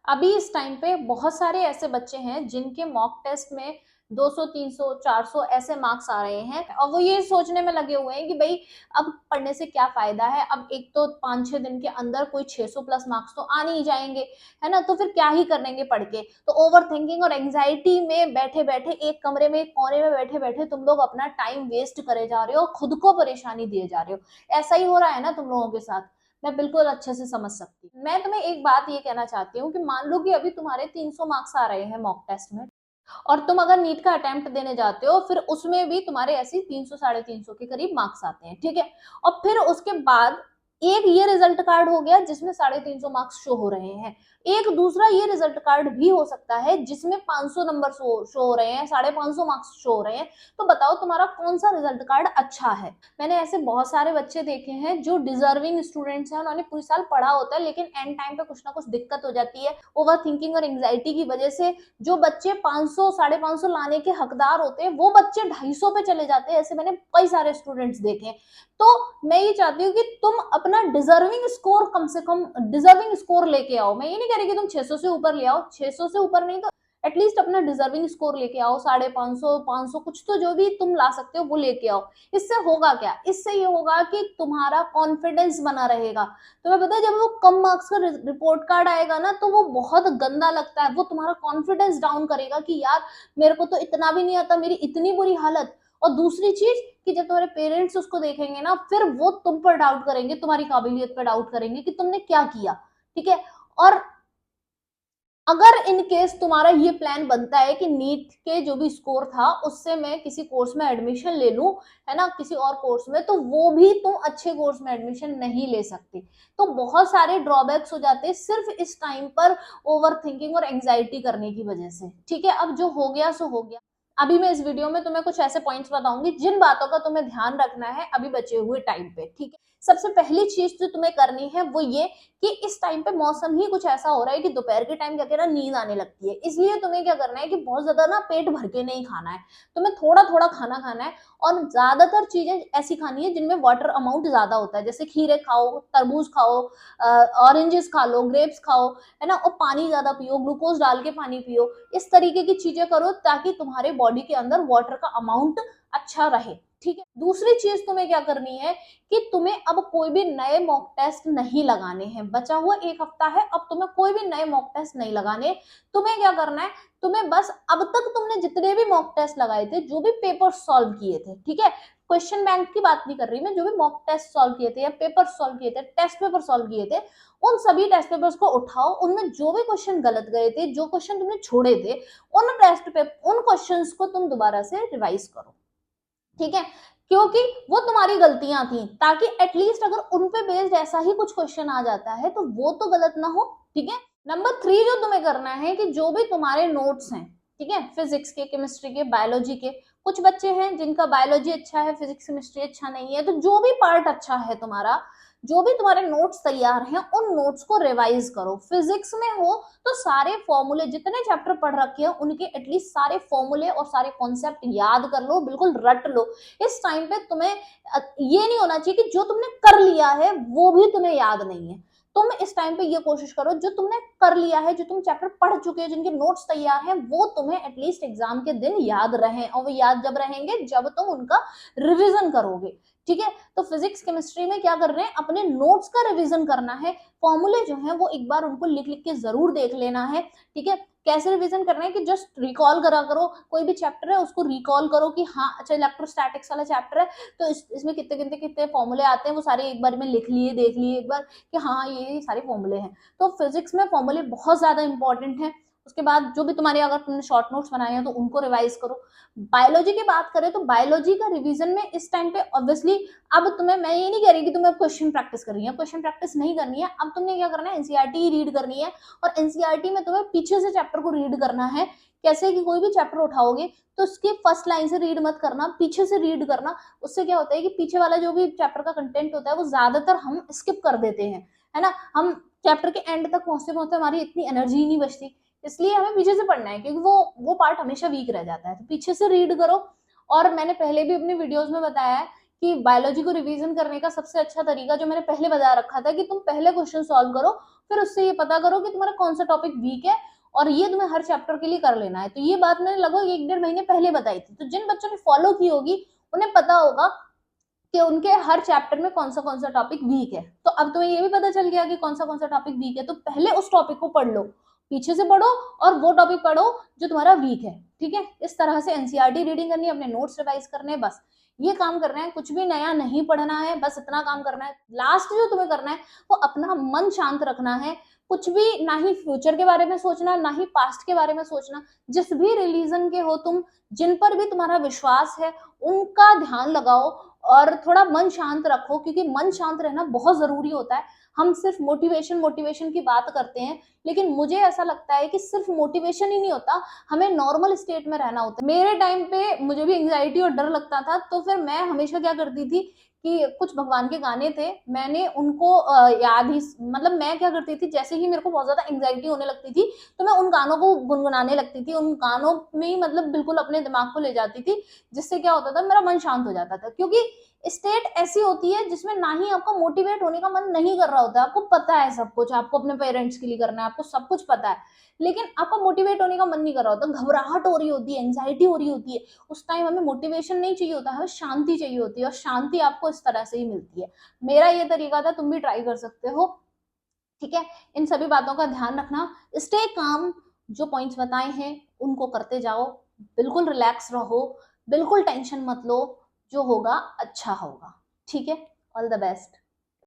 अभी इस टाइम पे बहुत सारे ऐसे बच्चे हैं जिनके मॉक टेस्ट में 200, 300, 400 ऐसे मार्क्स आ रहे हैं और वो ये सोचने में लगे हुए हैं कि भाई अब पढ़ने से क्या फायदा है। अब एक तो 5-6 दिन के अंदर कोई 600 प्लस मार्क्स तो आ नहीं जाएंगे, है ना। तो फिर क्या ही करेंगे पढ़ के। तो ओवर थिंकिंग और एंग्जाइटी में बैठे बैठे एक कमरे में एक कोने में बैठे बैठे तुम लोग अपना टाइम वेस्ट करे जा रहे हो, खुद को परेशानी दिए जा रहे हो। ऐसा ही हो रहा है ना तुम लोगों के साथ। मैं बिल्कुल अच्छे से समझ सकती हूँ। मैं तुम्हें एक बात ये कहना चाहती हूँ कि मान लो कि अभी तुम्हारे 300 मार्क्स आ रहे हैं मॉक टेस्ट में, और तुम अगर नीट का अटेम्प्ट देने जाते हो फिर उसमें भी तुम्हारे ऐसे 300 350 के करीब मार्क्स आते हैं, ठीक है। और फिर उसके बाद एक ये रिजल्ट कार्ड हो गया जिसमें 350 मार्क्स शो हो रहे हैं। एक दूसरा ये रिजल्ट कार्ड भी हो सकता है जिसमें 500 नंबर शो हो रहे हैं, 550 मार्क्स शो हो रहे हैं। तो बताओ तुम्हारा कौन सा रिजल्ट कार्ड अच्छा है। मैंने ऐसे बहुत सारे बच्चे देखे हैं जो डिजर्विंग स्टूडेंट्स हैं, उन्होंने पूरी साल पढ़ा होता है लेकिन एंड टाइम पे कुछ ना कुछ दिक्कत हो जाती है ओवर थिंकिंग और एंग्जाइटी की वजह से। जो बच्चे 500 550 लाने के हकदार होते हैं वो बच्चे 250 पे चले जाते हैं। ऐसे मैंने कई सारे स्टूडेंट्स देखे हैं। तो मैं ये चाहती हूँ कि तुम अपना डिजर्विंग स्कोर कम से कम डिजर्विंग स्कोर लेके आओ। मैं ये नहीं कह रही कि तुम 600 से ऊपर ले आओ, 600 से ऊपर नहीं तो एटलीस्ट अपना डिजर्विंग स्कोर लेके आओ, 550 500 कुछ तो जो भी तुम ला सकते हो वो लेके आओ। इससे होगा क्या, इससे ये होगा कि तुम्हारा कॉन्फिडेंस बना रहेगा। तुम्हें पता है जब वो कम मार्क्स का रिपोर्ट कार्ड आएगा ना तो वो बहुत गंदा लगता है, वो तुम्हारा कॉन्फिडेंस डाउन करेगा कि यार मेरे को तो इतना भी नहीं आता, मेरी इतनी बुरी हालत। और दूसरी चीज कि जब तुम्हारे पेरेंट्स उसको देखेंगे ना फिर वो तुम पर डाउट करेंगे, तुम्हारी काबिलियत पर डाउट करेंगे कि तुमने क्या किया, ठीक है। और अगर इन केस तुम्हारा ये प्लान बनता है कि नीट के जो भी स्कोर था उससे मैं किसी कोर्स में एडमिशन ले लूं, है ना, किसी और कोर्स में, तो वो भी तुम अच्छे कोर्स में एडमिशन नहीं ले सकते। तो बहुत सारे ड्रॉबैक्स हो जाते हैं सिर्फ इस टाइम पर ओवर थिंकिंग और एंग्जाइटी करने की वजह से, ठीक है। अब जो हो गया सो हो गया। अभी मैं इस वीडियो में तुम्हें कुछ ऐसे पॉइंट्स बताऊंगी जिन बातों का तुम्हें ध्यान रखना है अभी बचे हुए टाइम पे, ठीक है। सबसे पहली चीज जो तुम्हें करनी है वो ये कि इस टाइम पे मौसम ही कुछ ऐसा हो रहा है कि दोपहर के टाइम क्या कहना नींद आने लगती है। इसलिए तुम्हें क्या करना है कि बहुत ज्यादा ना पेट भर के नहीं खाना है, तुम्हें थोड़ा थोड़ा खाना खाना है। और ज्यादातर चीजें ऐसी खानी है जिनमें वाटर अमाउंट ज्यादा होता है, जैसे खीरे खाओ, तरबूज खाओ, ऑरेंजेस खा लो, ग्रेप्स खाओ, है ना। और पानी ज्यादा पियो, ग्लूकोज डाल के पानी पियो। इस तरीके की चीजें करो ताकि तुम्हारे बॉडी के अंदर वाटर का अमाउंट अच्छा रहे, ठीक है। दूसरी चीज तुम्हें क्या करनी है कि तुम्हें अब कोई भी नए मॉक टेस्ट नहीं लगाने हैं। बचा हुआ एक हफ्ता है, अब तुम्हें कोई भी नए मॉक टेस्ट नहीं लगाने। तुम्हें क्या करना है, तुम्हें बस अब तक तुमने जितने भी मॉक टेस्ट लगाए थे, जो भी पेपर सॉल्व किए थे, ठीक है, क्वेश्चन बैंक की बात नहीं कर रही मैं, जो भी मॉक टेस्ट सॉल्व किए थे या पेपर सॉल्व किए थे, टेस्ट पेपर सॉल्व किए थे, उन सभी टेस्ट पेपर्स को उठाओ। उनमें जो भी क्वेश्चन गलत गए थे, जो क्वेश्चन तुमने छोड़े थे, उन क्वेश्चंस को तुम दोबारा से रिवाइज करो, ठीक है। क्योंकि वो तुम्हारी गलतियां थी, ताकि एटलीस्ट अगर उन पे बेस्ड ऐसा ही कुछ क्वेश्चन आ जाता है तो वो तो गलत ना हो, ठीक है। नंबर 3 जो तुम्हें करना है कि जो भी तुम्हारे नोट्स हैं, ठीक है, फिजिक्स के, केमिस्ट्री के, बायोलॉजी के, कुछ बच्चे हैं जिनका बायोलॉजी अच्छा है, फिजिक्स केमिस्ट्री अच्छा नहीं है, तो जो भी पार्ट अच्छा है तुम्हारा, जो भी तुम्हारे नोट्स तैयार हैं उन नोट्स को रिवाइज करो। फिजिक्स में हो तो सारे फॉर्मूले जितने चैप्टर पढ़ रखे हैं उनके एटलीस्ट सारे फॉर्मूले और सारे कॉन्सेप्ट याद कर लो, बिल्कुल रट लो। इस टाइम पे तुम्हें ये नहीं होना चाहिए कि जो तुमने कर लिया है वो भी तुम्हें याद नहीं है। तुम इस टाइम पे ये कोशिश करो जो तुमने कर लिया है, जो तुम चैप्टर पढ़ चुके हो, जिनके नोट्स तैयार हैं, वो तुम्हें एटलीस्ट एग्जाम के दिन याद रहें। और वो याद जब रहेंगे जब तुम उनका रिविजन करोगे, ठीक है। तो फिजिक्स केमिस्ट्री में क्या कर रहे हैं, अपने नोट्स का रिवीजन करना है। फॉर्मूले जो है वो एक बार उनको लिख लिख के जरूर देख लेना है, ठीक है। कैसे रिवीजन करना है कि जस्ट रिकॉल करा करो, कोई भी चैप्टर है उसको रिकॉल करो कि हाँ अच्छा इलेक्ट्रोस्टैटिक्स वाला चैप्टर है तो इसमें कितने कितने कितने फॉर्मूले आते हैं, वो सारे एक बार में लिख लिए, देख लिए एक बार कि हाँ ये सारे फॉर्मूले हैं। तो फिजिक्स में फॉर्मूले बहुत ज्यादा इंपॉर्टेंट है। उसके बाद जो भी तुम्हारे अगर तुमने शॉर्ट नोट्स बनाए हैं तो उनको रिवाइज करो। बायोलॉजी की बात करें तो बायोलॉजी का रिवीजन में इस टाइम पे ऑब्वियसली अब तुम्हें, मैं ये नहीं कह रही कि तुम्हें क्वेश्चन प्रैक्टिस करनी है, क्वेश्चन प्रैक्टिस नहीं करनी है। अब तुमने क्या करना है, एनसीईआरटी रीड करनी है। और एनसीईआरटी में तुम्हें पीछे से चैप्टर को रीड करना है। कैसे कि कोई भी चैप्टर उठाओगे तो उसके फर्स्ट लाइन से रीड मत करना, पीछे से रीड करना। उससे क्या होता है कि पीछे वाला जो भी चैप्टर का कंटेंट होता है वो ज्यादातर हम स्किप कर देते हैं, है ना। हम चैप्टर के एंड तक पहुंचते पहुंचते हमारी इतनी एनर्जी ही नहीं बचती, इसलिए हमें पीछे से पढ़ना है क्योंकि वो पार्ट हमेशा वीक रह जाता है। तो पीछे से रीड करो। और मैंने पहले भी अपने वीडियोस में बताया है कि बायोलॉजी को रिवीजन करने का सबसे अच्छा तरीका जो मैंने पहले बता रखा था कि तुम पहले क्वेश्चन सॉल्व करो, फिर उससे ये पता करो कि तुम्हारा कौन सा टॉपिक वीक है और ये तुम्हें हर चैप्टर के लिए कर लेना है। तो ये बात मैंने लगभग 1-1.5 महीने पहले बताई थी। तो जिन बच्चों ने फॉलो की होगी उन्हें पता होगा कि उनके हर चैप्टर में कौन सा टॉपिक वीक है। तो अब तुम्हें ये भी पता चल गया कि कौन सा टॉपिक वीक है, तो पहले उस टॉपिक को पढ़ लो, पीछे से पढ़ो और वो टॉपिक पढ़ो जो तुम्हारा वीक है। ठीक है, इस तरह से एनसीईआरटी रीडिंग करनी है, अपने नोट्स रिवाइज करने हैं, बस ये काम करना है, कुछ भी नया नहीं पढ़ना है, बस इतना काम करना है। लास्ट जो तुम्हें करना है वो अपना मन शांत रखना है, कुछ भी ना ही फ्यूचर के बारे में सोचना, ना ही पास्ट के बारे में सोचना। जिस भी रिलीजन के हो तुम, जिन पर भी तुम्हारा विश्वास है, उनका ध्यान लगाओ और थोड़ा मन शांत रखो, क्योंकि मन शांत रहना बहुत जरूरी होता है। हम सिर्फ मोटिवेशन की बात करते हैं, लेकिन मुझे ऐसा लगता है कि सिर्फ मोटिवेशन ही नहीं होता, हमें नॉर्मल स्टेट में रहना होता है। मेरे टाइम पे मुझे भी एंग्जाइटी और डर लगता था, तो फिर मैं हमेशा क्या करती थी कि कुछ भगवान के गाने थे, मैंने उनको याद ही, मतलब मैं क्या करती थी, जैसे ही मेरे को बहुत ज्यादा एंग्जाइटी होने लगती थी तो मैं उन गानों को गुनगुनाने लगती थी, उन गानों में ही मतलब बिल्कुल अपने दिमाग को ले जाती थी, जिससे क्या होता था, मेरा मन शांत हो जाता था। क्योंकि स्टेट ऐसी होती है जिसमें ना ही आपको मोटिवेट होने का मन नहीं कर रहा होता है, आपको पता है सब कुछ, आपको अपने पेरेंट्स के लिए करना है, आपको सब कुछ पता है, लेकिन आपका मोटिवेट होने का मन नहीं कर रहा होता, घबराहट हो रही होती है, एंजाइटी हो रही होती है। उस टाइम हमें मोटिवेशन नहीं चाहिए होता, हमें शांति चाहिए होती है, और शांति आपको इस तरह से ही मिलती है। मेरा ये तरीका था, तुम भी ट्राई कर सकते हो। ठीक है, इन सभी बातों का ध्यान रखना, स्टे काम, जो पॉइंट्स बताए हैं उनको करते जाओ, बिल्कुल रिलैक्स रहो, बिल्कुल टेंशन मत लो, जो होगा अच्छा होगा। ठीक है, ऑल द बेस्ट।